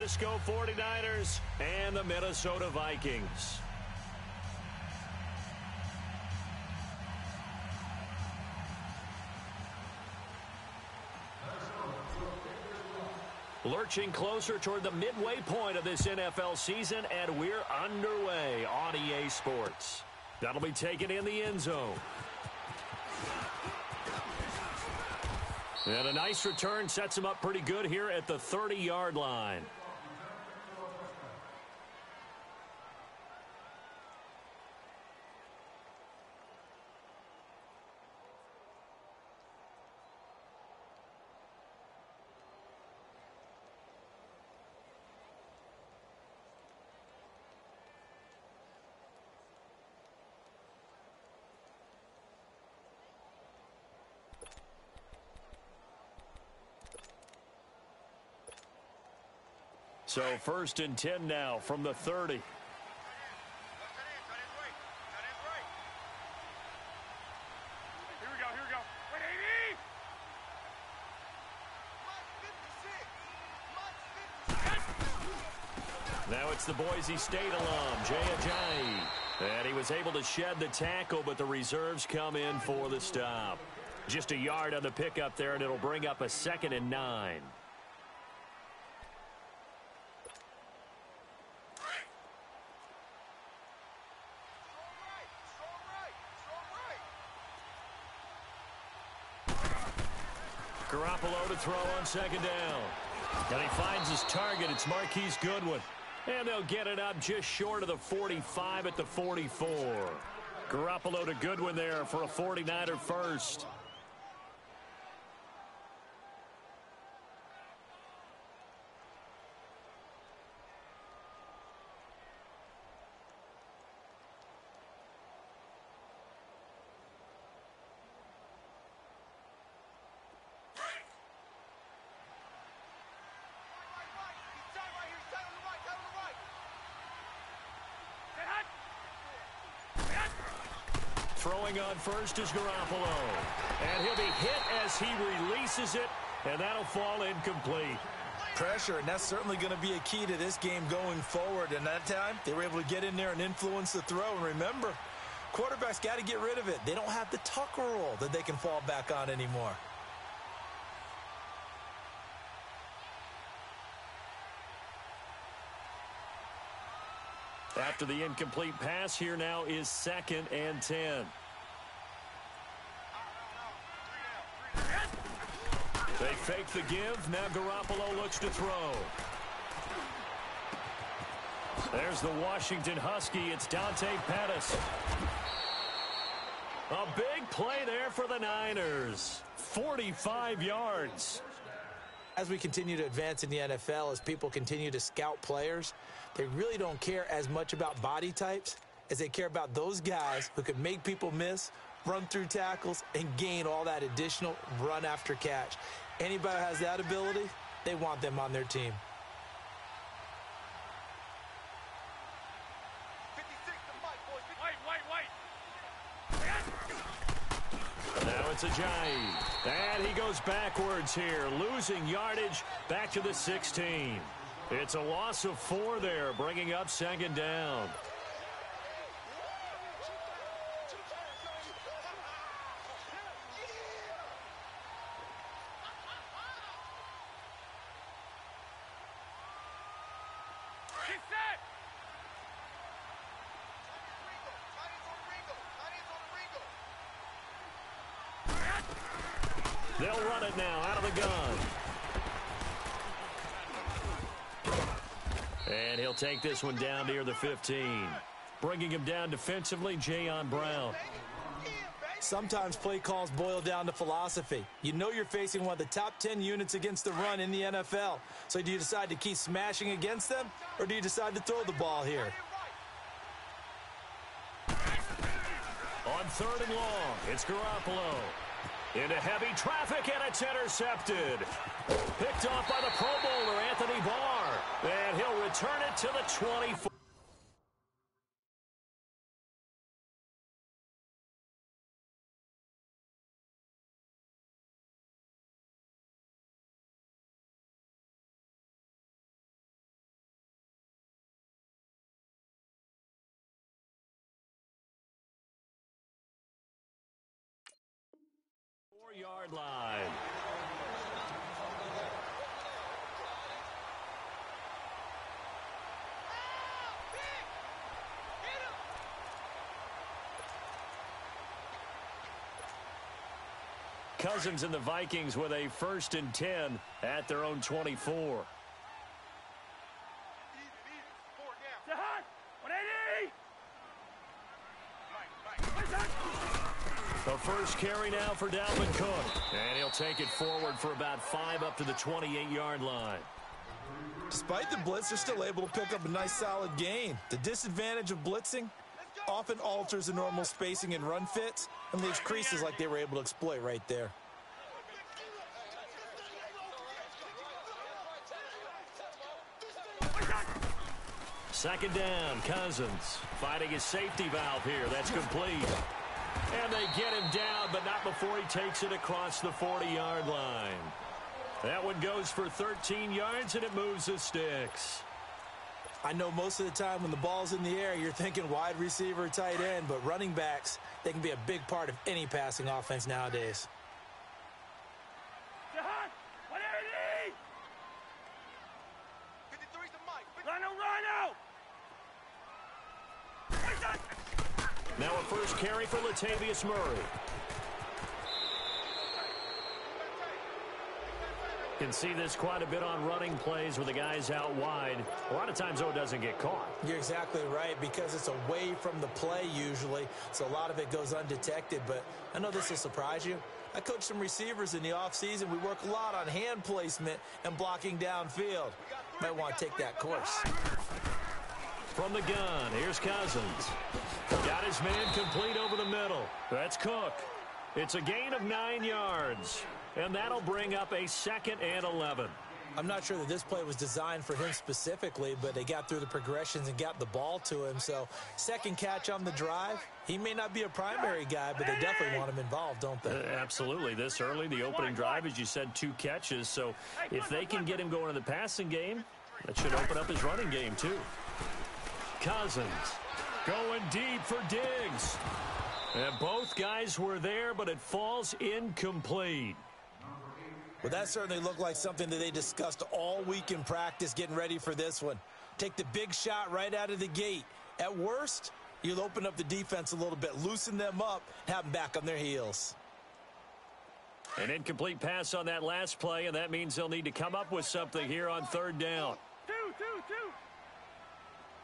Appleskoal 49'ers and the Minnesota Vikings. Lurching closer toward the midway point of this NFL season, and we're underway on EA Sports. That'll be taken in the end zone. And a nice return sets him up pretty good here at the 30-yard line. So 1st and 10 now from the 30. Now it's the Boise State alum, Jay Ajayi. And he was able to shed the tackle, but the reserves come in for the stop. Just a yard on the pickup there, and it'll bring up a 2nd and 9. Garoppolo to throw on 2nd down. And he finds his target. It's Marquise Goodwin. And they'll get it up just short of the 45 at the 44. Garoppolo to Goodwin there for a 49er first. Throwing on first is Garoppolo. And he'll be hit as he releases it, and that'll fall incomplete. Pressure, and that's certainly going to be a key to this game going forward. And that time, they were able to get in there and influence the throw. And remember, quarterbacks got to get rid of it. They don't have the tuck rule that they can fall back on anymore. After the incomplete pass, here now is 2nd and 10. They fake the give. Now Garoppolo looks to throw. There's the Washington Husky. It's Dante Pettis. A big play there for the Niners. 45 yards. As we continue to advance in the NFL, as people continue to scout players, they really don't care as much about body types as they care about those guys who can make people miss, run through tackles, and gain all that additional run after catch. Anybody who has that ability, they want them on their team. Now it's Ajayi. And he goes backwards here, losing yardage back to the 16. It's a loss of 4 there, bringing up 2nd down. They'll run it now out of the gun. And he'll take this one down near the 15. Bringing him down defensively, Jayon Brown. Sometimes play calls boil down to philosophy. You know you're facing one of the top 10 units against the run in the NFL. So do you decide to keep smashing against them, or do you decide to throw the ball here? On 3rd and long, it's Garoppolo. Into heavy traffic, and it's intercepted. Picked off by the Pro Bowler, Anthony Barr. And he'll return it to the 24. 4-yard line. Cousins and the Vikings with a 1st and 10 at their own 24. The first carry now for Dalvin Cook. And he'll take it forward for about 5 up to the 28-yard line. Despite the blitz, they're still able to pick up a nice solid gain. The disadvantage of blitzing often alters the normal spacing and run fits and leaves creases like they were able to exploit right there. Second down, Cousins fighting his safety valve here. That's complete. And they get him down, but not before he takes it across the 40-yard line. That one goes for 13 yards, and it moves the sticks. I know most of the time when the ball's in the air, you're thinking wide receiver, tight end, but running backs, they can be a big part of any passing offense nowadays. Now a first carry for Latavius Murray. Can see this quite a bit on running plays where the guy's out wide. A lot of times, though, it doesn't get caught. You're exactly right, because it's away from the play usually, so a lot of it goes undetected. But I know this will surprise you. I coach some receivers in the offseason. We work a lot on hand placement and blocking downfield. Might want to take that course. From the gun, here's Cousins. Got his man complete over the middle. That's Cook. It's a gain of 9 yards. And that'll bring up a 2nd and 11. I'm not sure that this play was designed for him specifically, but they got through the progressions and got the ball to him. So, second catch on the drive. He may not be a primary guy, but they definitely want him involved, don't they? Absolutely. This early, the opening drive, as you said, 2 catches. So, if they can get him going in the passing game, that should open up his running game, too. Cousins going deep for Diggs. And both guys were there, but it falls incomplete. Well, that certainly looked like something that they discussed all week in practice getting ready for this one. Take the big shot right out of the gate. At worst, you'll open up the defense a little bit, loosen them up, have them back on their heels. An incomplete pass on that last play, and that means they'll need to come up with something here on 3rd down. Two.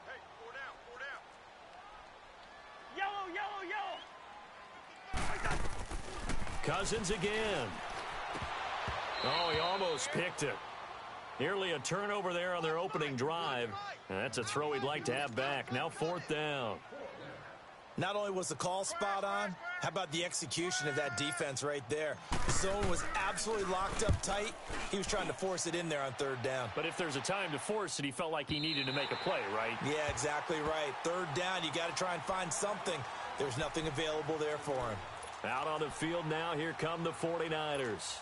Hey, 4 down. Yellow. Cousins again. Oh, he almost picked it. Nearly a turnover there on their opening drive. And that's a throw he'd like to have back. Now 4th down. Not only was the call spot on, how about the execution of that defense right there? The zone was absolutely locked up tight. He was trying to force it in there on 3rd down. But if there's a time to force it, he felt like he needed to make a play, right? Yeah, exactly right. 3rd down, you got to try and find something. There's nothing available there for him. Out on the field now, here come the 49ers.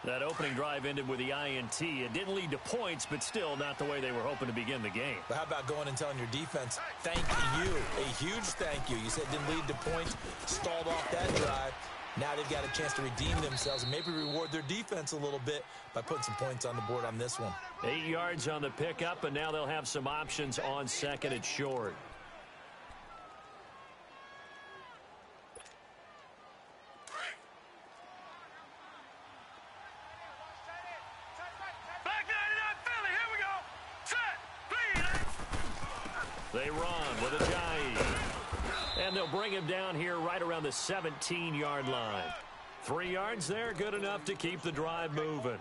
That opening drive ended with the INT. It didn't lead to points, but still not the way they were hoping to begin the game. But how about going and telling your defense, thank you, a huge thank you. You said it didn't lead to points, stalled off that drive. Now they've got a chance to redeem themselves and maybe reward their defense a little bit by putting some points on the board on this one. 8 yards on the pickup, and now they'll have some options on 2nd and short. They run with Ajayi. And they'll bring him down here right around the 17-yard line. 3 yards there, good enough to keep the drive moving.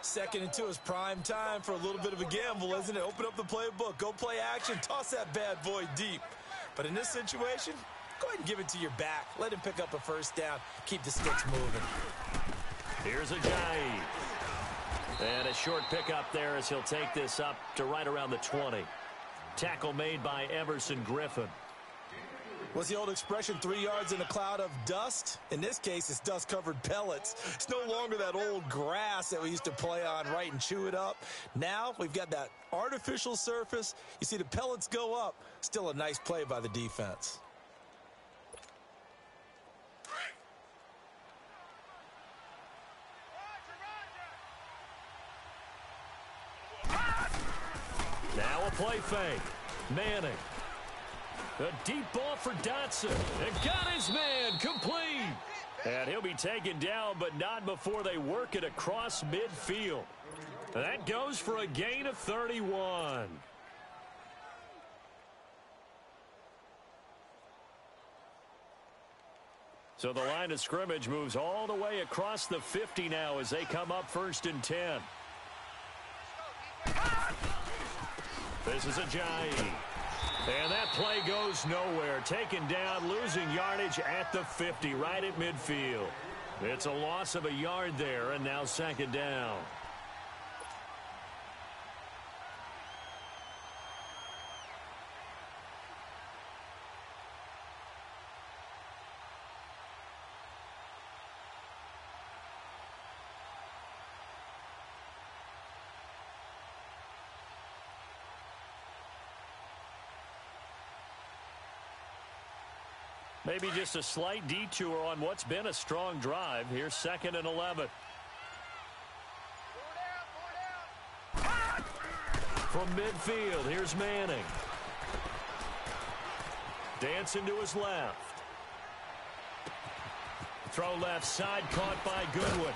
2nd and 2 is prime time for a little bit of a gamble, isn't it? Open up the playbook, go play action, toss that bad boy deep. But in this situation, go ahead and give it to your back. Let him pick up a 1st down, keep the sticks moving. Here's Ajayi. And a short pickup there as he'll take this up to right around the 20. Tackle made by Everson Griffin. What's the old expression, 3 yards in a cloud of dust? In this case, it's dust-covered pellets. It's no longer that old grass that we used to play on, right, and chew it up. Now we've got that artificial surface. You see the pellets go up. Still a nice play by the defense. Now a play fake. Manning. A deep ball for Dotson. And got his man complete. And he'll be taken down, but not before they work it across midfield. That goes for a gain of 31. So the line of scrimmage moves all the way across the 50 now as they come up 1st and 10. This is Ajayi. And that play goes nowhere. Taken down, losing yardage at the 50, right at midfield. It's a loss of a yard there, and now 2nd down. Maybe just a slight detour on what's been a strong drive. Here's 2nd and 11. From midfield, here's Manning. Dancing to his left. Throw left side, caught by Goodwin.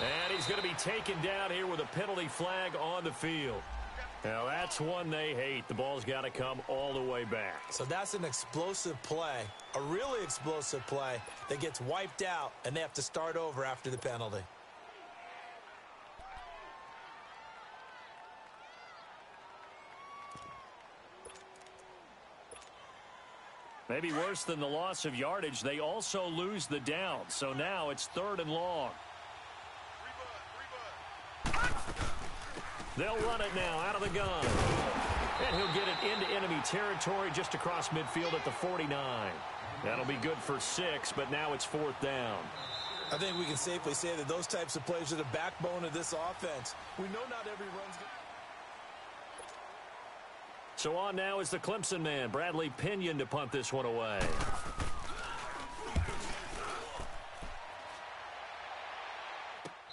And he's going to be taken down here with a penalty flag on the field. Now, that's one they hate. The ball's got to come all the way back. So that's an explosive play, a really explosive play that gets wiped out, and they have to start over after the penalty. Maybe worse than the loss of yardage, they also lose the down. So now it's 3rd and long. They'll run it now out of the gun. And he'll get it into enemy territory just across midfield at the 49. That'll be good for 6, but now it's 4th down. I think we can safely say that those types of plays are the backbone of this offense. We know not every run's good. So on now is the Clemson man, Bradley Pinion, to punt this one away.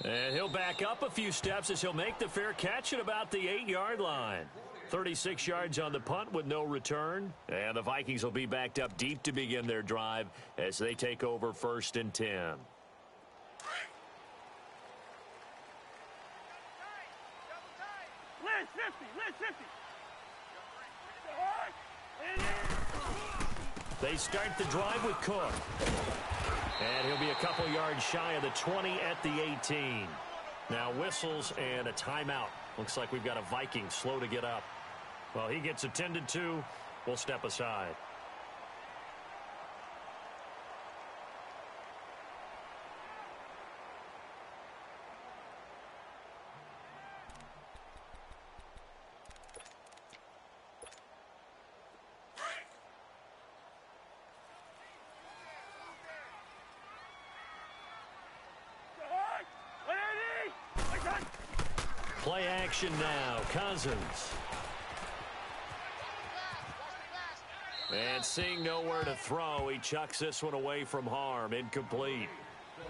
And he'll back up a few steps as he'll make the fair catch at about the 8-yard line. 36 yards on the punt with no return. And the Vikings will be backed up deep to begin their drive as they take over 1st and 10. They start the drive with Cook. And he'll be a couple yards shy of the 20 at the 18. Now whistles and a timeout. Looks like we've got a Viking slow to get up. Well, he gets attended to. We'll step aside. Play action now. Cousins. And seeing nowhere to throw, he chucks this one away from harm. Incomplete.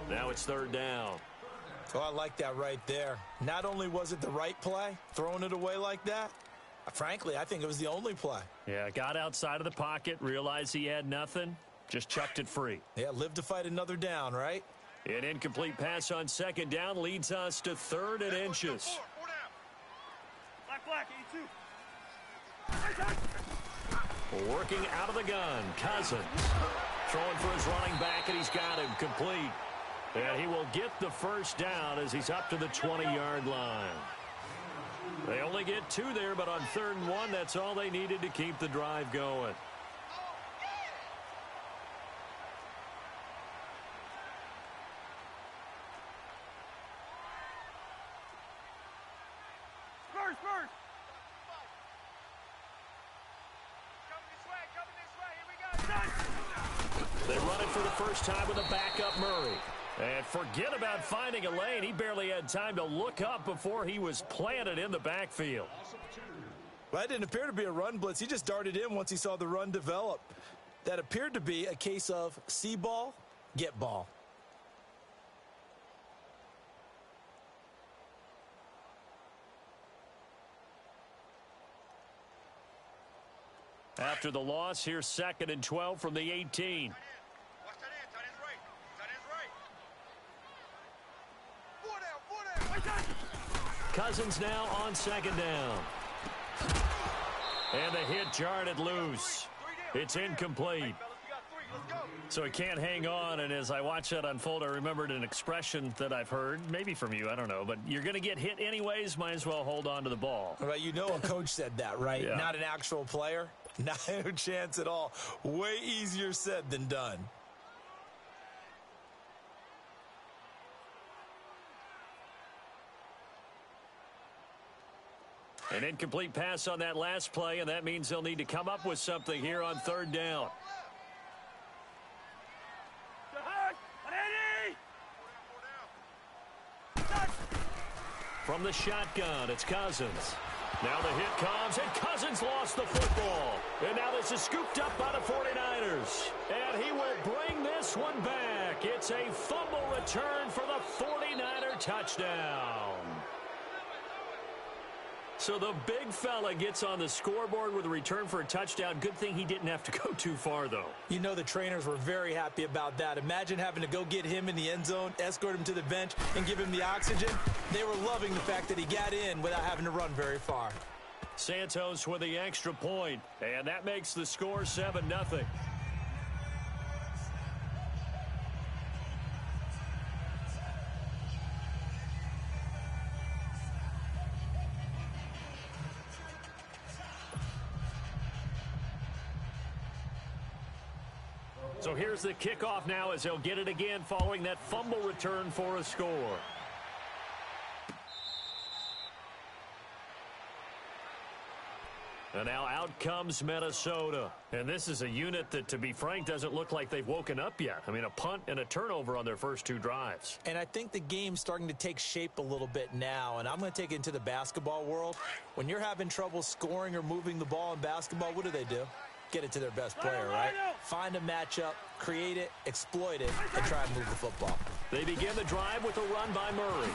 Now it's 3rd down. Oh, I like that right there. Not only was it the right play, throwing it away like that, frankly, I think it was the only play. Yeah, got outside of the pocket, realized he had nothing, just chucked it free. Yeah, live to fight another down, right? An incomplete pass on 2nd down leads us to 3rd and inches. Working out of the gun, Cousins. Throwing for his running back, and he's got him complete. And he will get the 1st down as he's up to the 20-yard line. They only get 2 there, but on 3rd and 1, that's all they needed to keep the drive going. They run it for the first time with a backup Murray. And forget about finding a lane. He barely had time to look up before he was planted in the backfield. Well, that didn't appear to be a run blitz. He just darted in once he saw the run develop. That appeared to be a case of see ball, get ball. After the loss, here's 2nd and 12 from the 18. Cousins now on 2nd down. And the hit jarred it loose. It's incomplete. So he can't hang on, and as I watch that unfold, I remembered an expression that I've heard, maybe from you, I don't know, but you're going to get hit anyways, might as well hold on to the ball. Well, you know a coach said that, right? Yeah. Not an actual player. Not a chance at all. Way easier said than done. An incomplete pass on that last play, and that means they'll need to come up with something here on 3rd down. From the shotgun, it's Cousins. Now the hit comes, and Cousins lost the football. And now this is scooped up by the 49ers. And he will bring this one back. It's a fumble return for the 49er touchdown. So the big fella gets on the scoreboard with a return for a touchdown. Good thing he didn't have to go too far, though. You know the trainers were very happy about that. Imagine having to go get him in the end zone, escort him to the bench, and give him the oxygen. They were loving the fact that he got in without having to run very far. Santos with the extra point, and that makes the score 7-0. So here's the kickoff now as they'll get it again following that fumble return for a score. And now out comes Minnesota. And this is a unit that, to be frank, doesn't look like they've woken up yet. I mean, a punt and a turnover on their first 2 drives. And I think the game's starting to take shape a little bit now. And I'm going to take it into the basketball world. When you're having trouble scoring or moving the ball in basketball, what do? Get it to their best player, right? Find a matchup, create it, exploit it, and try and move the football. They begin the drive with a run by Murray.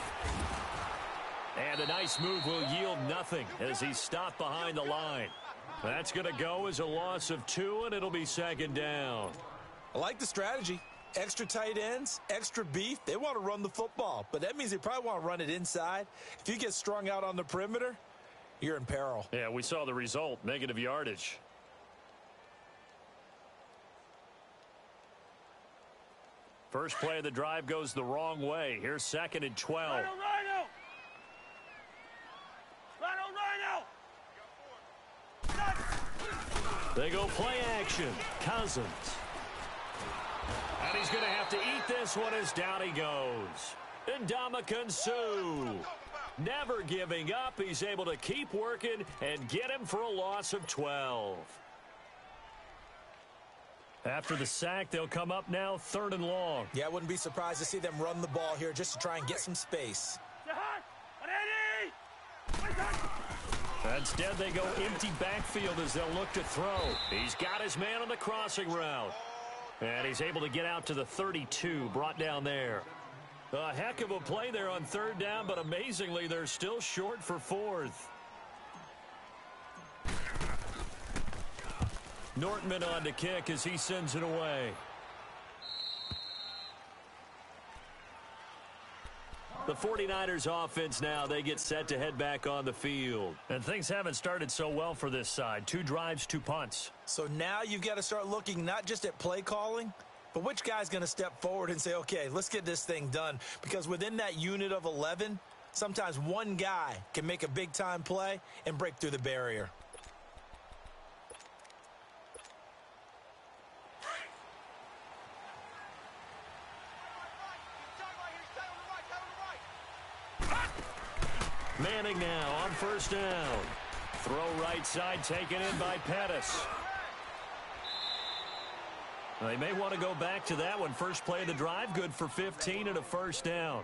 And a nice move will yield nothing as he's stopped behind the line. That's going to go as a loss of 2, and it'll be 2nd down. I like the strategy. Extra tight ends, extra beef. They want to run the football, but that means they probably want to run it inside. If you get strung out on the perimeter, you're in peril. Yeah, we saw the result, negative yardage. First play of the drive goes the wrong way. Here's 2nd and 12. Rhino! They go play action. Cousins. And he's going to have to eat this one as down he goes. Ndamukong Suh. Never giving up. He's able to keep working and get him for a loss of 12. After the sack, they'll come up now 3rd and long. Yeah, I wouldn't be surprised to see them run the ball here just to try and get some space. Instead, they go empty backfield as they'll look to throw. He's got his man on the crossing route. And he's able to get out to the 32, brought down there. A heck of a play there on 3rd down, but amazingly, they're still short for 4th. Nortman on to kick as he sends it away. The 49ers offense now, they get set to head back on the field. And things haven't started so well for this side. 2 drives, 2 punts. So now you've got to start looking not just at play calling, but which guy's going to step forward and say, okay, let's get this thing done. Because within that unit of 11, sometimes one guy can make a big-time play and break through the barrier. Manning now on 1st down. Throw right side taken in by Pettis. They may want to go back to that one. First play of the drive, good for 15 and a 1st down.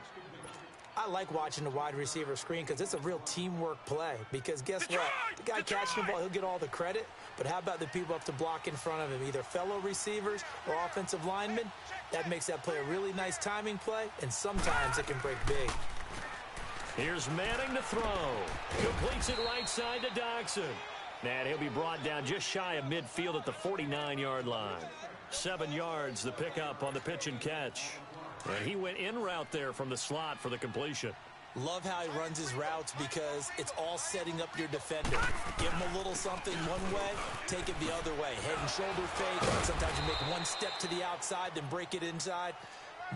I like watching the wide receiver screen because it's a real teamwork play. Because guess what? The guy catching the ball, he'll get all the credit. But how about the people up to block in front of him, either fellow receivers or offensive linemen? That makes that play a really nice timing play, and sometimes it can break big. Here's Manning to throw. Completes it right side to Doxson. And he'll be brought down just shy of midfield at the 49-yard line. 7 yards, the pickup on the pitch and catch. And he went in route there from the slot for the completion. Love how he runs his routes because it's all setting up your defender. Give him a little something one way, take it the other way. Head and shoulder fake. Sometimes you make one step to the outside, then break it inside.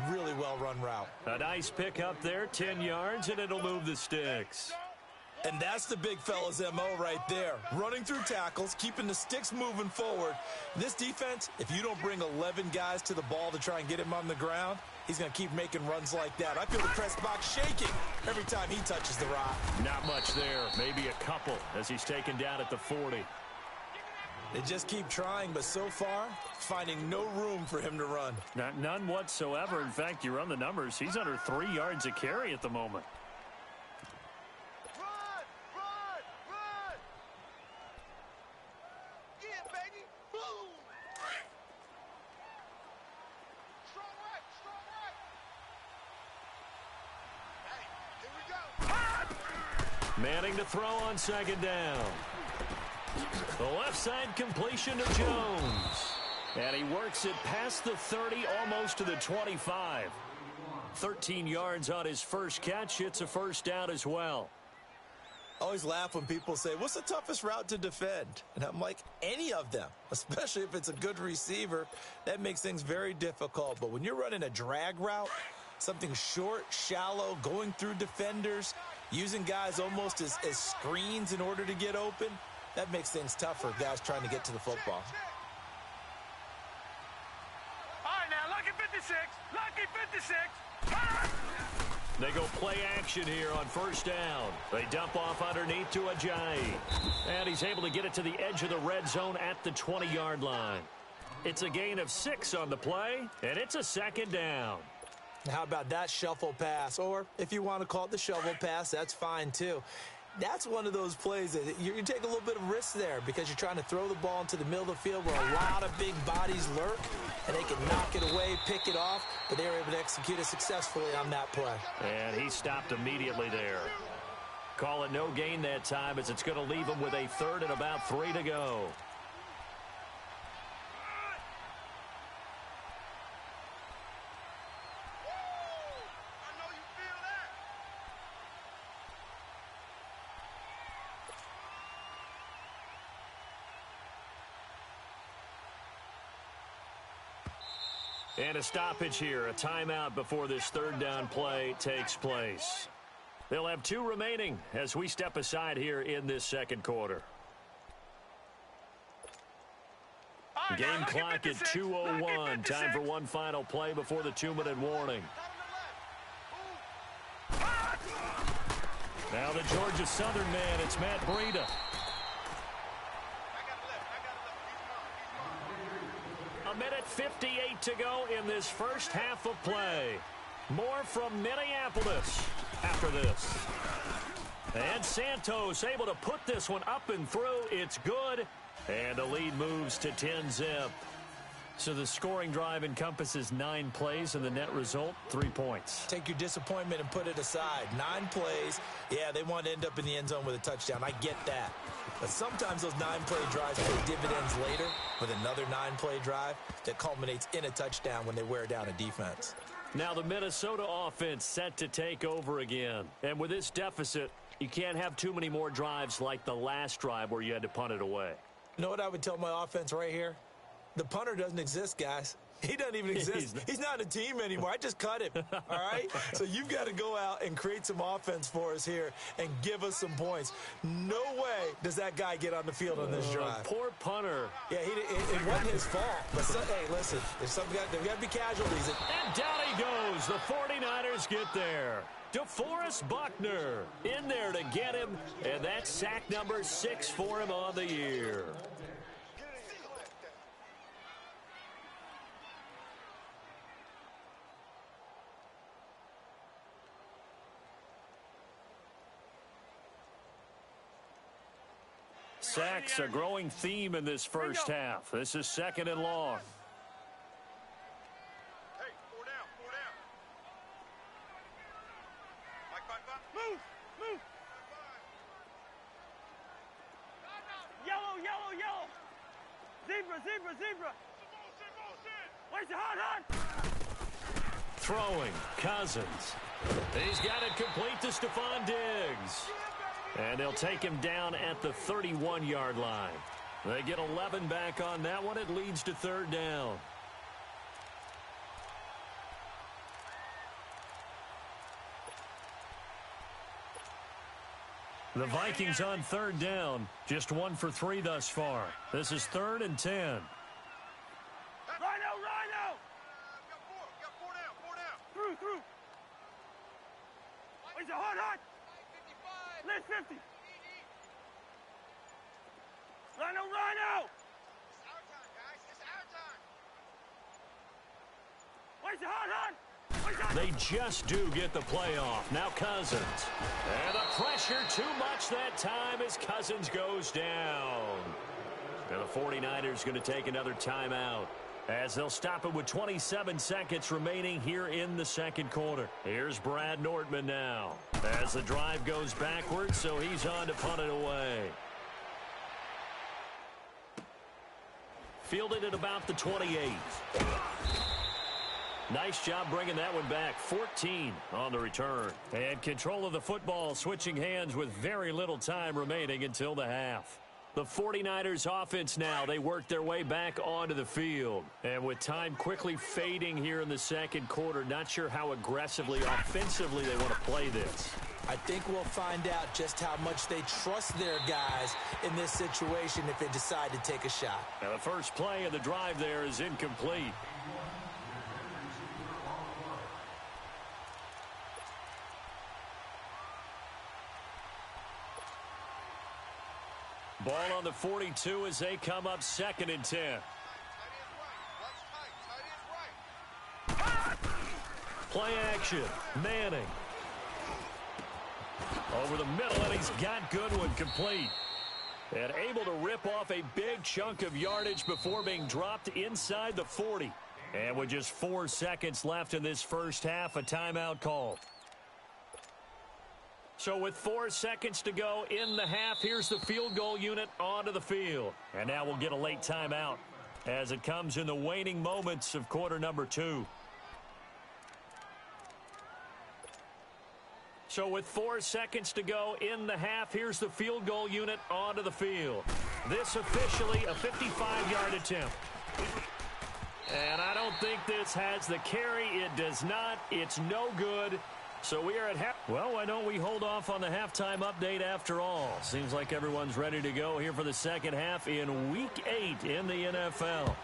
Really well-run route. A nice pickup there, 10 yards, and it'll move the sticks. And that's the big fella's MO right there. Running through tackles, keeping the sticks moving forward. This defense, if you don't bring 11 guys to the ball to try and get him on the ground, he's going to keep making runs like that. I feel the press box shaking every time he touches the rock. Not much there. Maybe a couple as he's taken down at the 40. They just keep trying, but so far, finding no room for him to run. None whatsoever. In fact, you run the numbers. He's under 3 yards a carry at the moment. Manning to throw on second down. The left side completion to Jones. And he works it past the 30, almost to the 25. 13 yards on his first catch. It's a first down as well. I always laugh when people say, what's the toughest route to defend? And I'm like, any of them, especially if it's a good receiver. That makes things very difficult. But when you're running a drag route, something short, shallow, going through defenders, using guys almost as screens in order to get open, that makes things tough for guys trying to get to the football. All right, now, lucky 56. Lucky 56. They go play action here on first down. They dump off underneath to Ajayi. And he's able to get it to the edge of the red zone at the 20-yard line. It's a gain of 6 on the play, and it's a second down. How about that shuffle pass? Or if you want to call it the shovel pass, that's fine too. That's one of those plays that you take a little bit of risk there because you're trying to throw the ball into the middle of the field where a lot of big bodies lurk, and they can knock it away, pick it off, but they were able to execute it successfully on that play. And he stopped immediately there. Call it no gain that time as it's going to leave him with a third and about 3 to go. And a stoppage here, a timeout before this third down play takes place. They'll have 2 remaining as we step aside here in this second quarter. Game clock at 2:01. Time for one final play before the 2-minute warning. Now the Georgia Southern man, it's Matt Breida. A minute 58 to go in this first half of play. More from Minneapolis after this. And Santos able to put this one up and through. It's good. And the lead moves to 10-zip. So the scoring drive encompasses 9 plays, and the net result, 3 points. Take your disappointment and put it aside. 9 plays. Yeah, they want to end up in the end zone with a touchdown. I get that. But sometimes those 9-play drives pay dividends later with another 9-play drive that culminates in a touchdown when they wear down a defense. Now the Minnesota offense set to take over again. And with this deficit, you can't have too many more drives like the last drive where you had to punt it away. You know what I would tell my offense right here? The punter doesn't exist, guys. He doesn't even exist. He's not a team anymore. I just cut him, all right? So you've got to go out and create some offense for us here and give us some points. No way does that guy get on the field on this drive. Poor punter. Yeah, it wasn't his fault. But, hey, listen, there's got to be casualties. And down he goes. The 49ers get there. DeForest Buckner in there to get him. And that's sack number 6 for him on the year. Sacks a growing theme in this first half. This is 2nd and long. Hey, 4 down, 4 down. Mike, move, move. Yellow. Zebra. Where's the hot? Throwing, Cousins. He's got it complete to Stephon Diggs. And they'll take him down at the 31-yard line. They get 11 back on that one. It leads to third down. The Vikings on third down. Just 1 for 3 thus far. This is 3rd and 10. Rhino! Got four down. Through. Where's the hot? Left 50. Rhino! It's our time, guys. It's our time. Where's the hot? They just do get the playoff. Now Cousins. And the pressure too much that time as Cousins goes down. And the 49ers going to take another timeout as they'll stop it with 27 seconds remaining here in the second quarter. Here's Brad Nordman now as the drive goes backwards, so he's on to punt it away. Fielded at about the 28. Nice job bringing that one back. 14 on the return. And control of the football switching hands with very little time remaining until the half. The 49ers offense now, they work their way back onto the field. And with time quickly fading here in the second quarter, not sure how aggressively, offensively they want to play this. I think we'll find out just how much they trust their guys in this situation if they decide to take a shot. Now the first play of the drive there is incomplete. Ball on the 42 as they come up 2nd and 10. Play action. Manning. Over the middle, and he's got Goodwin complete. And able to rip off a big chunk of yardage before being dropped inside the 40. And with just 4 seconds left in this first half, a timeout call. So with 4 seconds to go in the half, here's the field goal unit onto the field. And now we'll get a late timeout as it comes in the waning moments of quarter number 2. So with 4 seconds to go in the half, here's the field goal unit onto the field. This officially a 55-yard attempt. And I don't think this has the carry. It does not. It's no good. So we are at half. Well, why don't we hold off on the halftime update after all? Seems like everyone's ready to go here for the second half in Week 8 in the NFL.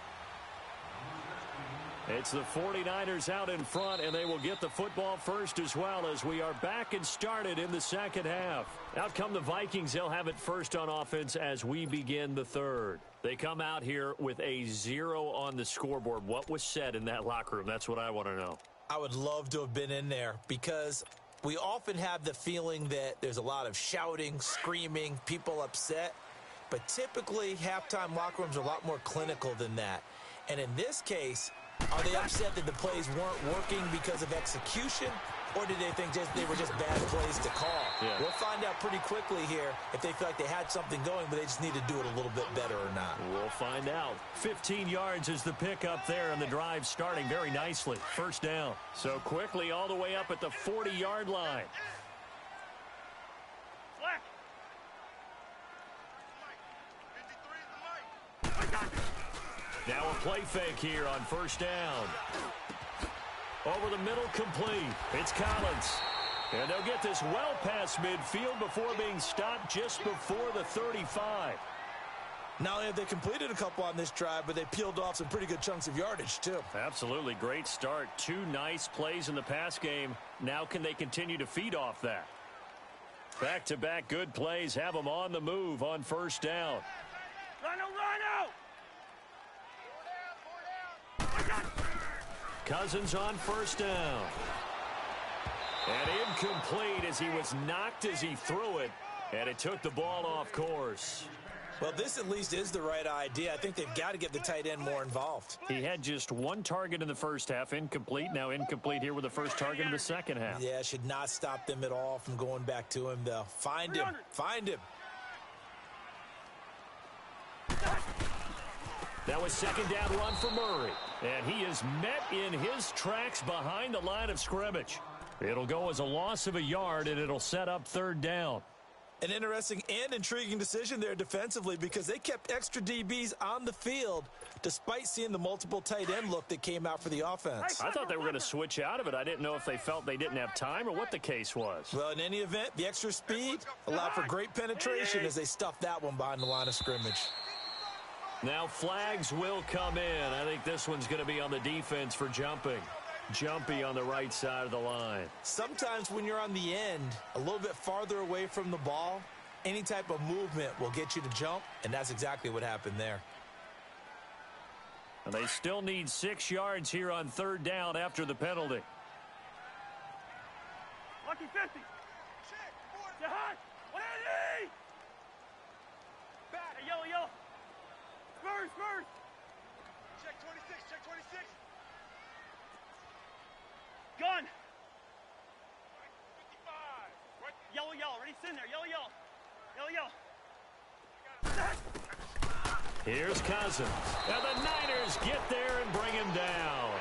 It's the 49ers out in front, and they will get the football first as well as we are back and started in the second half. Out come the Vikings. They'll have it first on offense as we begin the third. They come out here with a 0 on the scoreboard. What was said in that locker room? That's what I want to know. I would love to have been in there because we often have the feeling that there's a lot of shouting, screaming, people upset. But typically, halftime locker rooms are a lot more clinical than that. And in this case, are they upset that the plays weren't working because of execution? Or did they think they were just bad plays to call? Yeah. We'll find out pretty quickly here if they feel like they had something going, but they just need to do it a little bit better or not. We'll find out. 15 yards is the pickup there, and the drive starting very nicely. First down. So quickly all the way up at the 40-yard line. Now a play fake here on first down. Over the middle, complete. It's Collins. And they'll get this well past midfield before being stopped just before the 35. Not only have they completed a couple on this drive, but they peeled off some pretty good chunks of yardage, too. Absolutely. Great start. 2 nice plays in the pass game. Now can they continue to feed off that? Back-to-back good plays have them on the move on first down. Rhino! Cousins on first down. And incomplete as he was knocked as he threw it. And it took the ball off course. Well, this at least is the right idea. I think they've got to get the tight end more involved. He had just 1 target in the first half, incomplete. Now incomplete here with the first target in the second half. Yeah, should not stop them at all from going back to him, though. Find him. Now a second down run for Murray. And he is met in his tracks behind the line of scrimmage. It'll go as a loss of a yard, and it'll set up third down. An interesting and intriguing decision there defensively because they kept extra DBs on the field despite seeing the multiple tight end look that came out for the offense. I thought they were going to switch out of it. I didn't know if they felt they didn't have time or what the case was. Well, in any event, the extra speed allowed for great penetration as they stuffed that one behind the line of scrimmage. Now flags will come in. I think this one's going to be on the defense for jumping. Jumpy on the right side of the line. Sometimes when you're on the end, a little bit farther away from the ball, any type of movement will get you to jump, and that's exactly what happened there. And they still need 6 yards here on third down after the penalty. Lucky 50. Say hi. 180. Back. Hey, yellow. Spurs. Check 26. Gun. 55. Yellow. Ready, send there. Yellow. Here's Cousins. And the Niners get there and bring him down.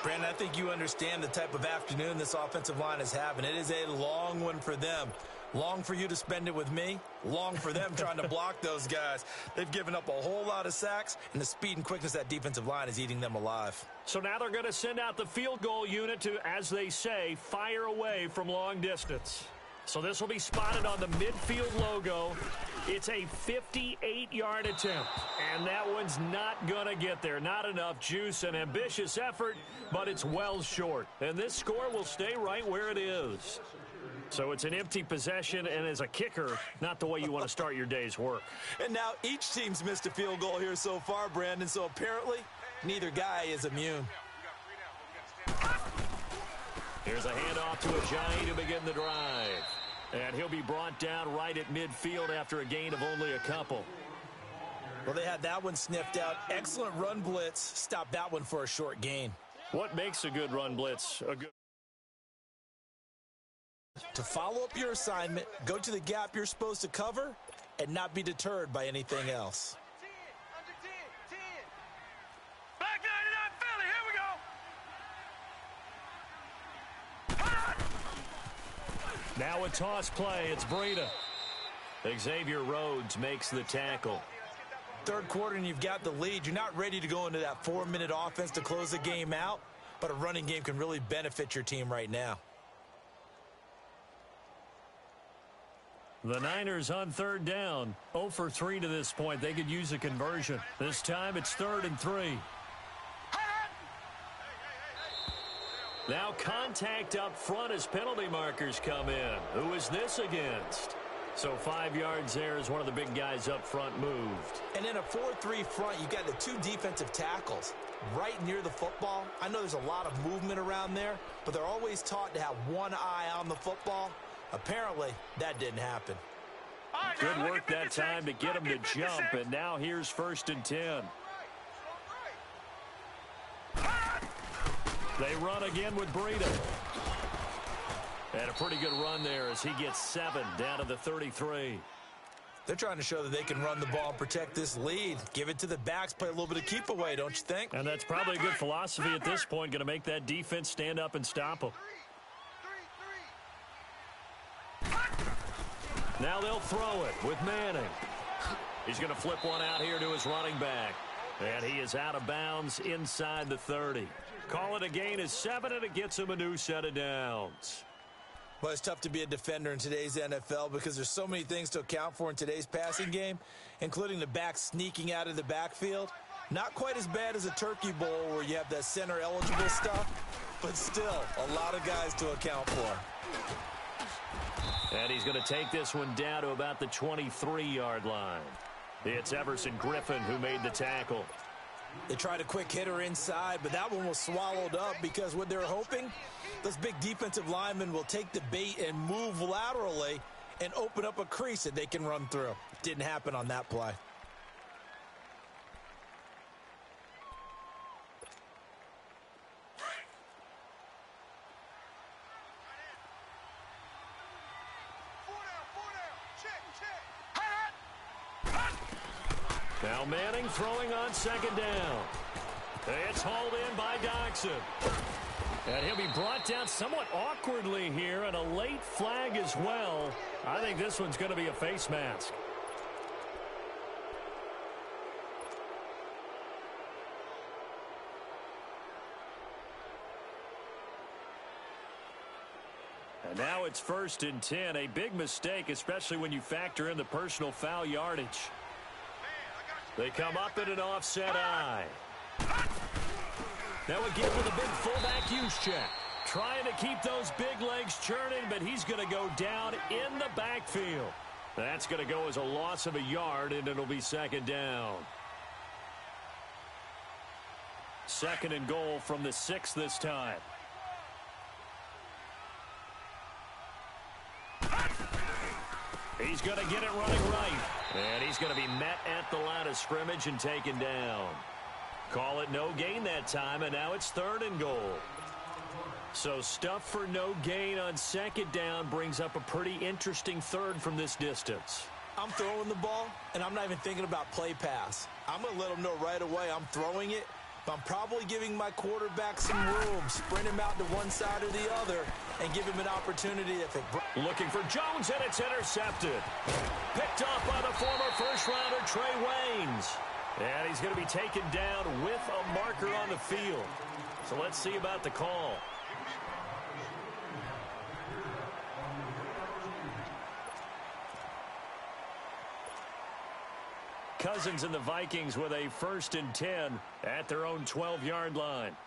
Brandon, I think you understand the type of afternoon this offensive line is having. It is a long one for them. Long for you to spend it with me. Long for them trying to block those guys. They've given up a whole lot of sacks, and the speed and quickness of that defensive line is eating them alive. So now they're going to send out the field goal unit to, as they say, fire away from long distance. So this will be spotted on the midfield logo. It's a 58-yard attempt, and that one's not going to get there. Not enough juice, an ambitious effort, but it's well short. And this score will stay right where it is. So it's an empty possession, and as a kicker, not the way you want to start your day's work. And now each team's missed a field goal here so far, Brandon, so apparently neither guy is immune. Here's a handoff to Ajayi to begin the drive. And he'll be brought down right at midfield after a gain of only a couple. Well, they had that one sniffed out. Excellent run blitz. Stopped that one for a short gain. What makes a good run blitz a good? To follow up your assignment, go to the gap you're supposed to cover, and not be deterred by anything else. Back 99 Philly. Here we go. Now a toss play. It's Breida. Xavier Rhodes makes the tackle. Third quarter and you've got the lead. You're not ready to go into that 4-minute offense to close the game out, but a running game can really benefit your team right now. The Niners on third down. 0 for 3 to this point. They could use a conversion. This time it's 3rd and 3. Now contact up front as penalty markers come in. Who is this against? So 5 yards there as one of the big guys up front moved. And in a 4-3 front, you got the 2 defensive tackles right near the football. I know there's a lot of movement around there, but they're always taught to have one eye on the football. Apparently, that didn't happen. Good work that time to get him to jump, and now here's 1st and 10. They run again with Breida. And a pretty good run there as he gets 7 down to the 33. They're trying to show that they can run the ball and protect this lead. Give it to the backs, play a little bit of keep away, don't you think? And that's probably a good philosophy at this point, going to make that defense stand up and stop them. Now they'll throw it with Manning. He's going to flip one out here to his running back. And he is out of bounds inside the 30. Call it a gain of 7, and it gets him a new set of downs. Well, it's tough to be a defender in today's NFL because there's so many things to account for in today's passing game, including the back sneaking out of the backfield. Not quite as bad as a turkey bowl where you have that center-eligible stuff, but still a lot of guys to account for. And he's going to take this one down to about the 23-yard line. It's Everson Griffin who made the tackle. They tried a quick hitter inside, but that one was swallowed up because what they're hoping, those big defensive linemen will take the bait and move laterally and open up a crease that they can run through. Didn't happen on that play. Now Manning throwing on second down. It's hauled in by Doxson. And he'll be brought down somewhat awkwardly here, and a late flag as well. I think this one's going to be a face mask. And now it's 1st and 10. A big mistake, especially when you factor in the personal foul yardage. They come up in an offset eye. Now again with a big fullback use check. Trying to keep those big legs churning, but he's going to go down in the backfield. That's going to go as a loss of a yard, and it'll be 2nd down. 2nd and goal from the 6 this time. He's going to get it running right. And he's going to be met at the line of scrimmage and taken down. Call it no gain that time, and now it's 3rd and goal. So stuff for no gain on 2nd down brings up a pretty interesting 3rd from this distance. I'm throwing the ball, and I'm not even thinking about play pass. I'm going to let them know right away I'm throwing it, but I'm probably giving my quarterback some room, sprint him out to one side or the other, and give him an opportunity if it... Looking for Jones, and it's intercepted. Picked off by the former first-rounder Trey Waynes. And he's going to be taken down with a marker on the field. So let's see about the call. Cousins and the Vikings with a 1st and 10 at their own 12-yard line.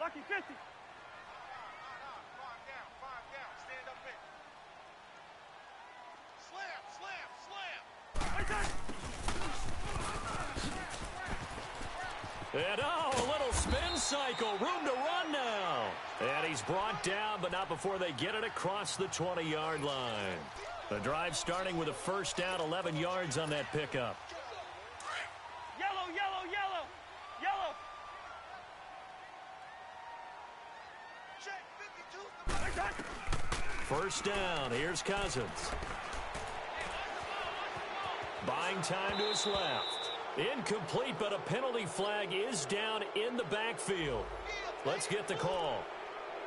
Lucky 50. And a little spin cycle, room to run now. And he's brought down, but not before they get it across the 20-yard line. The drive starting with a 1st down, 11 yards on that pickup. Yellow, yellow, yellow, yellow. Check 52. 1st down, here's Cousins. Buying time to his left. Incomplete, but a penalty flag is down in the backfield. Let's get the call.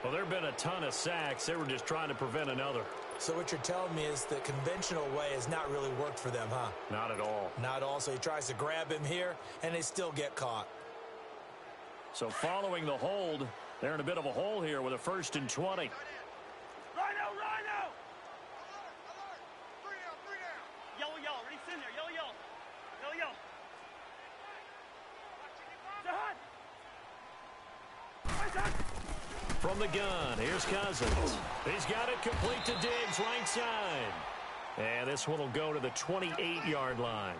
Well, there have been a ton of sacks. They were just trying to prevent another. So what you're telling me is the conventional way has not really worked for them, huh? Not at all. Not at all. So he tries to grab him here, and they still get caught. So following the hold, they're in a bit of a hole here with a 1st and 20. Rhino, Rhino. Alert. 3 down. Yellow, yellow. Ready, in there. Yellow, yellow. Yellow, yellow. From the gun, here's Cousins. He's got it complete to Diggs, right side. And this one will go to the 28-yard line.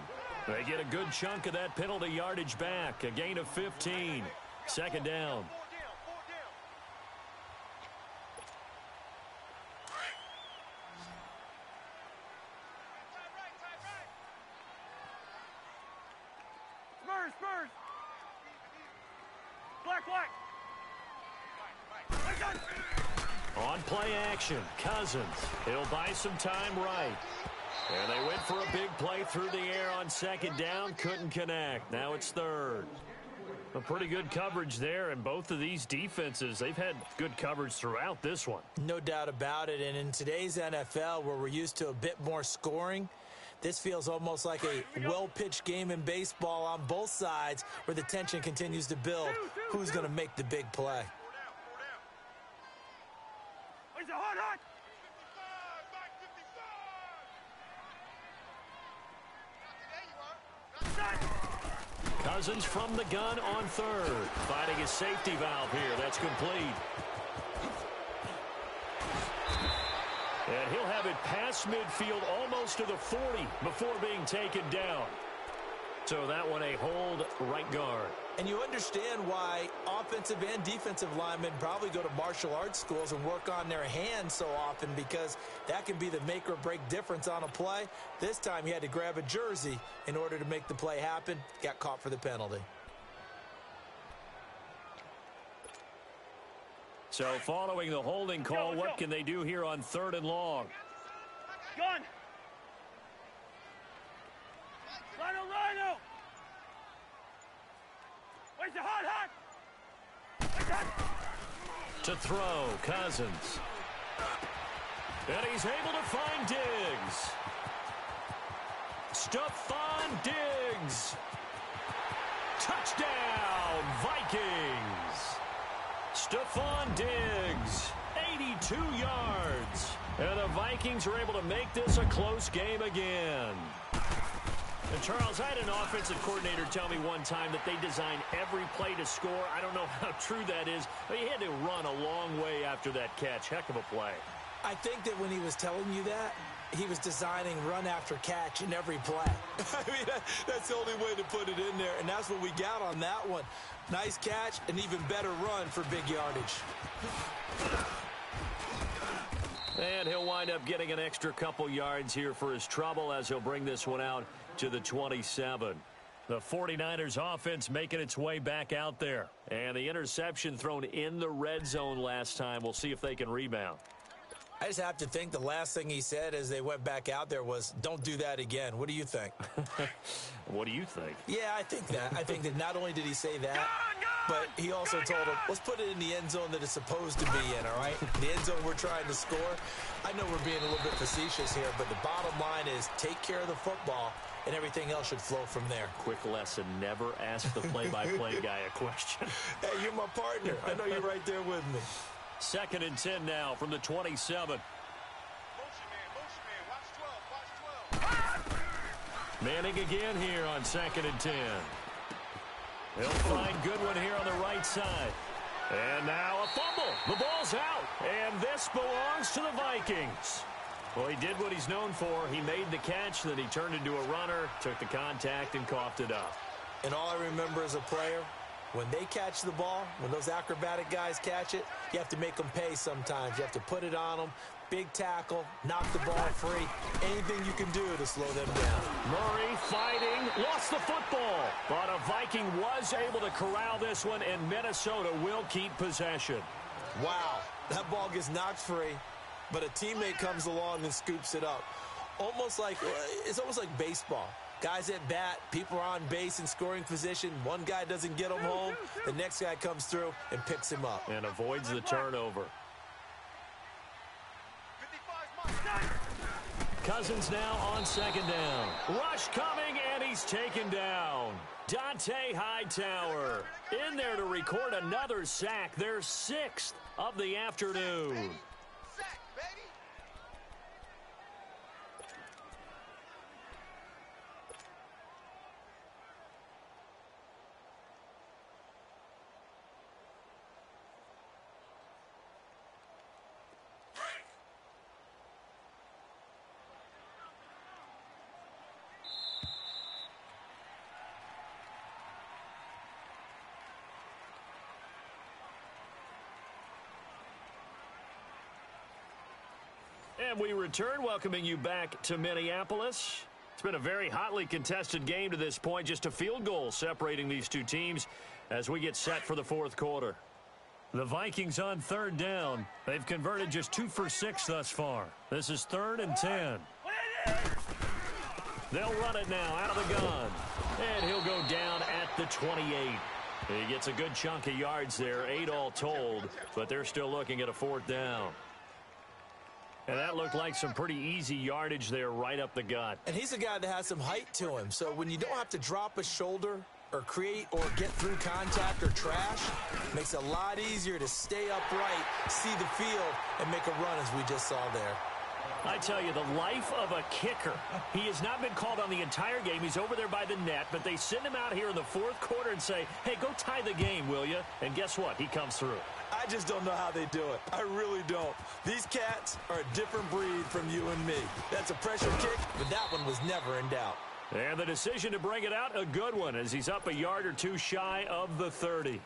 They get a good chunk of that penalty yardage back. A gain of 15. 2nd down. Spurs. Black. On play action, Cousins. He'll buy some time right. And they went for a big play through the air on 2nd down. Couldn't connect. Now it's 3rd. A pretty good coverage there, and both of these defenses, they've had good coverage throughout this one. No doubt about it. And in today's NFL, where we're used to a bit more scoring, this feels almost like a well-pitched game in baseball on both sides where the tension continues to build. Who's going to make the big play? Is it hot? Cousins from the gun on 3rd. Finding his safety valve here. That's complete. And he'll have it past midfield almost to the 40 before being taken down. So that one a hold right guard. And you understand why offensive and defensive linemen probably go to martial arts schools and work on their hands so often, because that can be the make or break difference on a play. This time he had to grab a jersey in order to make the play happen. Got caught for the penalty. So following the holding call, what can they do here on 3rd and long? Gun. Rhino. Guys are hot. To throw, Cousins. And he's able to find Diggs. Stephon Diggs. Touchdown, Vikings. Stephon Diggs, 82 yards. And the Vikings are able to make this a close game again. And Charles, I had an offensive coordinator tell me one time that they design every play to score. I don't know how true that is, but he had to run a long way after that catch. Heck of a play. I think that when he was telling you that, he was designing run after catch in every play. I mean, that's the only way to put it in there, and that's what we got on that one. Nice catch, an even better run for big yardage. And he'll wind up getting an extra couple yards here for his trouble as he'll bring this one out to the 27. The 49ers offense making its way back out there. And the interception thrown in the red zone last time. We'll see if they can rebound. I just have to think the last thing he said as they went back out there was, don't do that again. What do you think? What do you think? Yeah, I think that. I think that not only did he say that, but he also told him, let's put it in the end zone that it's supposed to be in, all right? The end zone we're trying to score. I know we're being a little bit facetious here, but the bottom line is take care of the football, and everything else should flow from there. Quick lesson, never ask the play-by-play guy a question. Hey, you're my partner. I know you're right there with me. 2nd and 10 now from the 27. Motion man, watch 12. Manning again here on 2nd and 10. He'll find Goodwin here on the right side. And now a fumble. The ball's out. And this belongs to the Vikings. Well, he did what he's known for. He made the catch, then he turned into a runner, took the contact, and coughed it up. And all I remember as a player, when they catch the ball, when those acrobatic guys catch it, you have to make them pay sometimes. You have to put it on them, big tackle, knock the ball free, anything you can do to slow them down. Murray fighting, lost the football. But a Viking was able to corral this one, and Minnesota will keep possession. Wow, that ball gets knocked free, but a teammate comes along and scoops it up. It's almost like baseball. Guys at bat, people are on base in scoring position. One guy doesn't get him home. The next guy comes through and picks him up. And avoids the turnover. 55's Cousins now on 2nd down. Rush coming, and he's taken down. Dante Hightower in there to record another sack. Their 6th of the afternoon. Sack, baby. And we return, welcoming you back to Minneapolis. It's been a very hotly contested game to this point. Just a field goal separating these two teams as we get set for the 4th quarter. The Vikings on 3rd down. They've converted just 2 for 6 thus far. This is 3rd and 10. They'll run it now out of the gun. And he'll go down at the 28. He gets a good chunk of yards there, 8 all told, but they're still looking at a 4th down. And that looked like some pretty easy yardage there right up the gut. And he's a guy that has some height to him. So when you don't have to drop a shoulder or create or get through contact or trash, makes it a lot easier to stay upright, see the field, and make a run as we just saw there. I tell you, the life of a kicker. He has not been called on the entire game. He's over there by the net, but they send him out here in the 4th quarter and say, hey, go tie the game, will you? And guess what? He comes through. I just don't know how they do it. I really don't. These cats are a different breed from you and me. That's a pressure kick, but that one was never in doubt. And the decision to bring it out, a good one, as he's up a yard or two shy of the 30.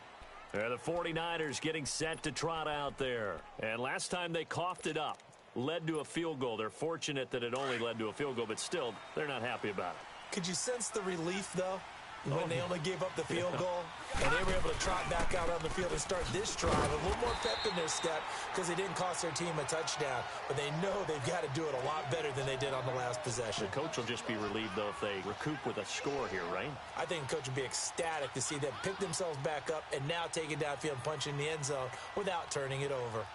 The 49ers getting set to trot out there. And last time they coughed it up, led to a field goal. They're fortunate that it only led to a field goal, but still, they're not happy about it. Could you sense the relief, though? when they only gave up the field goal, and they were able to trot back out on the field and start this drive a little more pep in their step because they didn't cost their team a touchdown. But they know they've got to do it a lot better than they did on the last possession. The coach will just be relieved, though, if they recoup with a score here, right? I think the coach would be ecstatic to see them pick themselves back up and now take it downfield and punch in the end zone without turning it over.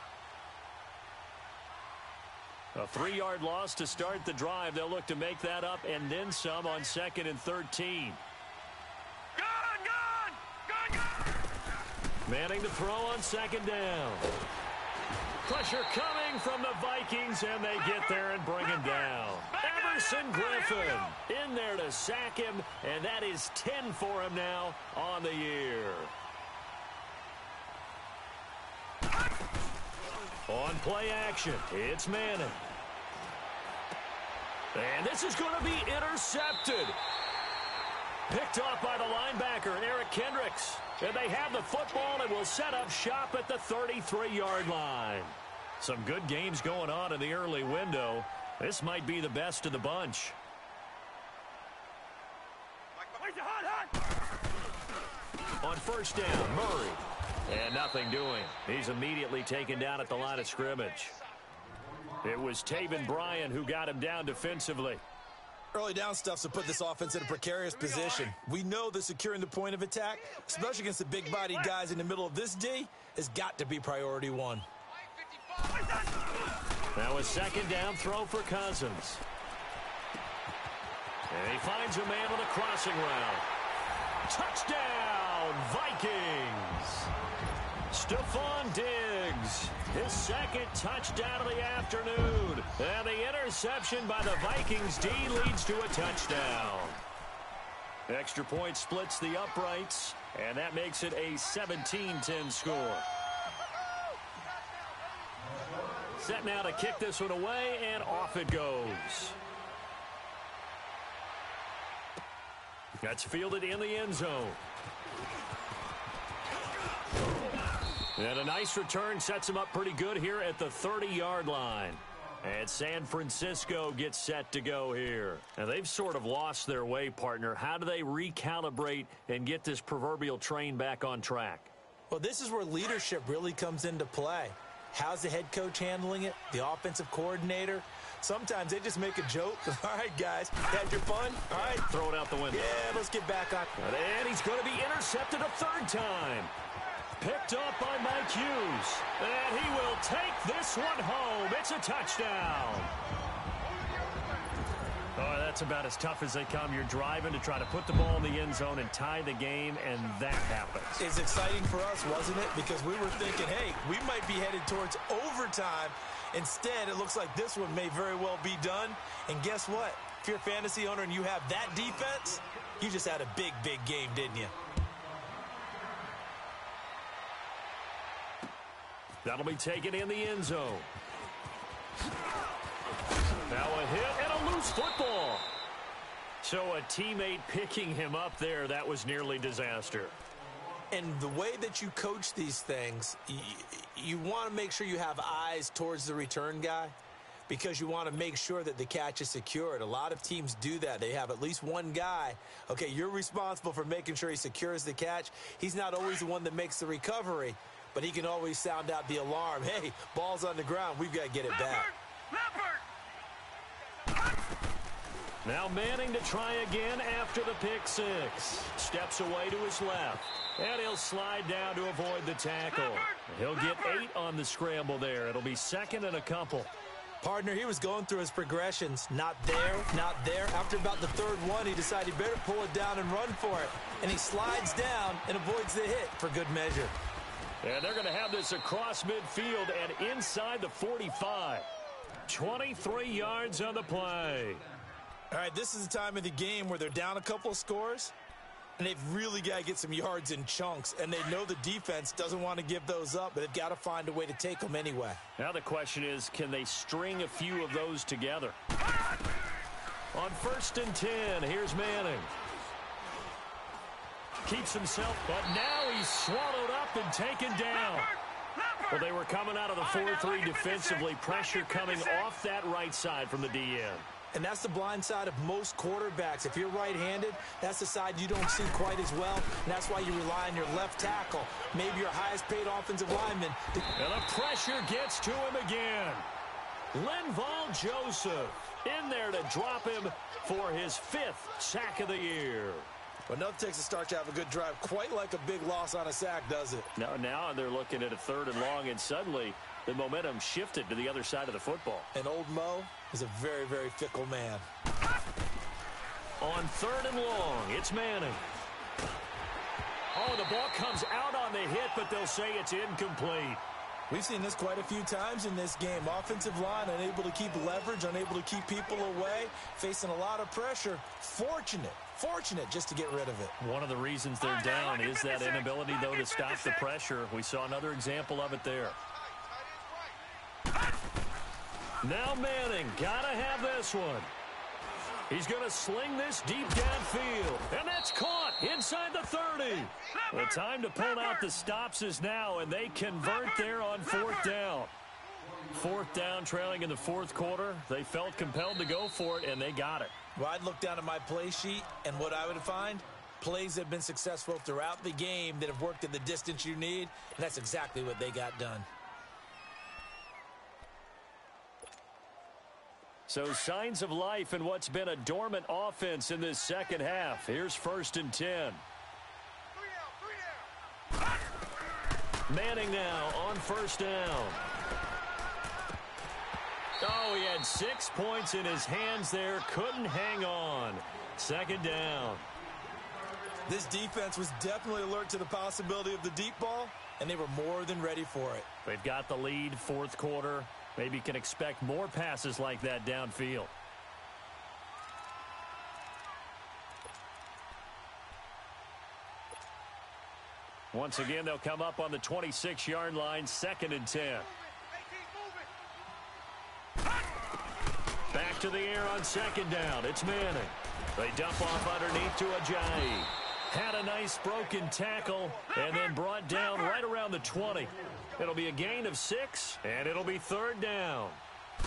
A 3-yard loss to start the drive. They'll look to make that up and then some on 2nd and 13. Manning to throw on 2nd down. Pressure coming from the Vikings, and they get there and bring him down. Everson Griffin in there to sack him, and that is 10 for him now on the year. On play action, it's Manning. And this is going to be intercepted. Picked off by the linebacker, Eric Kendricks. And they have the football and will set up shop at the 33-yard line. Some good games going on in the early window. This might be the best of the bunch. On 1st down, Murray. And nothing doing. He's immediately taken down at the line of scrimmage. It was Taven Bryan who got him down defensively. Early down stuff to put this offense in a precarious position. We know that securing the point of attack, especially against the big-bodied guys in the middle of this D, has got to be priority one. Now a 2nd down throw for Cousins. And he finds a man on the crossing route. Touchdown, Vikings! Stephon Diggs, his 2nd touchdown of the afternoon. And the interception by the Vikings D leads to a touchdown. Extra point splits the uprights, and that makes it a 17-10 score. Set now to kick this one away, and off it goes. That's fielded in the end zone. And a nice return sets him up pretty good here at the 30-yard line. And San Francisco gets set to go here. And they've sort of lost their way, partner. How do they recalibrate and get this proverbial train back on track? Well, this is where leadership really comes into play. How's the head coach handling it? The offensive coordinator? Sometimes they just make a joke. All right, guys, had your fun? All right. Throw it out the window. Yeah, let's get back on. And he's going to be intercepted a 3rd time. Picked up by Mike Hughes. And he will take this one home. It's a touchdown. Oh, that's about as tough as they come. You're driving to try to put the ball in the end zone and tie the game, and that happens. It's exciting for us, wasn't it? Because we were thinking, hey, we might be headed towards overtime. Instead, it looks like this one may very well be done. And guess what? If you're a fantasy owner and you have that defense, you just had a big, big game, didn't you? That'll be taken in the end zone. Now a hit and a loose football. So a teammate picking him up there, that was nearly disaster. And the way that you coach these things, you want to make sure you have eyes towards the return guy because you want to make sure that the catch is secured. A lot of teams do that. They have at least one guy. Okay, you're responsible for making sure he secures the catch. He's not always the one that makes the recovery, but he can always sound out the alarm. Hey, ball's on the ground. We've got to get it back. Now Manning to try again after the pick six. Steps away to his left. And he'll slide down to avoid the tackle. He'll get 8 on the scramble there. It'll be 2nd and a couple. Partner, he was going through his progressions. Not there, not there. After about the 3rd one, he decided he better pull it down and run for it. And he slides down and avoids the hit for good measure. And they're going to have this across midfield and inside the 45. 23 yards on the play. All right, this is the time of the game where they're down a couple of scores, and they've really got to get some yards in chunks, and they know the defense doesn't want to give those up, but they've got to find a way to take them anyway. Now the question is, can they string a few of those together? On 1st and 10, here's Manning. Keeps himself, but now he's swallowed up and taken down. Well, they were coming out of the 4-3 defensively. Pressure coming off that right side from the DN. And that's the blind side of most quarterbacks. If you're right-handed, that's the side you don't see quite as well. And that's why you rely on your left tackle, maybe your highest-paid offensive lineman. And the pressure gets to him again. Linval Joseph in there to drop him for his 5th sack of the year. Well, nothing takes a start to have a good drive quite like a big loss on a sack, does it? Now they're looking at a 3rd and long, and suddenly the momentum shifted to the other side of the football. And old Mo is a very, very fickle man. On 3rd and long, it's Manning. Oh, the ball comes out on the hit, but they'll say it's incomplete. We've seen this quite a few times in this game. Offensive line unable to keep leverage, unable to keep people away, facing a lot of pressure. Fortunate just to get rid of it. One of the reasons they're down is that inability, though, to stop the pressure. We saw another example of it there. Now Manning, gotta have this one. He's going to sling this deep downfield, and that's caught inside the 30. The time to pull out the stops is now, and they convert there on 4th down. 4th down, trailing in the 4th quarter. They felt compelled to go for it, and they got it. Well, I'd look down at my play sheet, and what I would find, plays that have been successful throughout the game that have worked at the distance you need, and that's exactly what they got done. So signs of life in what's been a dormant offense in this second half. Here's 1st and 10. Manning now on 1st down. Oh, he had 6 points in his hands there. Couldn't hang on. 2nd down. This defense was definitely alert to the possibility of the deep ball, and they were more than ready for it. They've got the lead, 4th quarter. Maybe can expect more passes like that downfield. Once again, they'll come up on the 26-yard line, 2nd and 10. Back to the air on 2nd down. It's Manning. They dump off underneath to Ajayi. Had a nice broken tackle and then brought down right around the 20. It'll be a gain of 6, and it'll be 3rd down.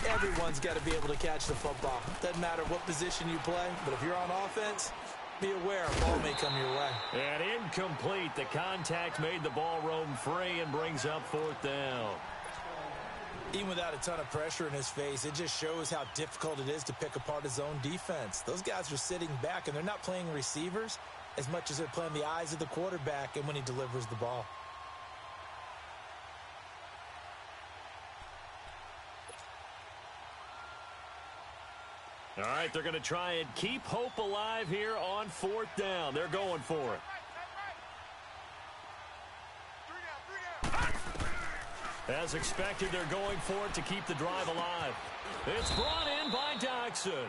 Everyone's got to be able to catch the football. Doesn't matter what position you play, but if you're on offense, be aware a ball may come your way. And incomplete. The contact made the ball roam free and brings up 4th down. Even without a ton of pressure in his face, it just shows how difficult it is to pick apart his own defense. Those guys are sitting back, and they're not playing receivers as much as they're playing the eyes of the quarterback and when he delivers the ball. All right, they're going to try and keep hope alive here on 4th down. They're going for it. As expected, they're going for it to keep the drive alive. It's brought in by Doxson.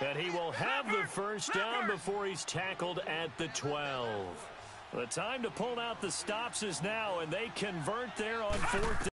And he will have the 1st down before he's tackled at the 12. The time to pull out the stops is now, and they convert there on 4th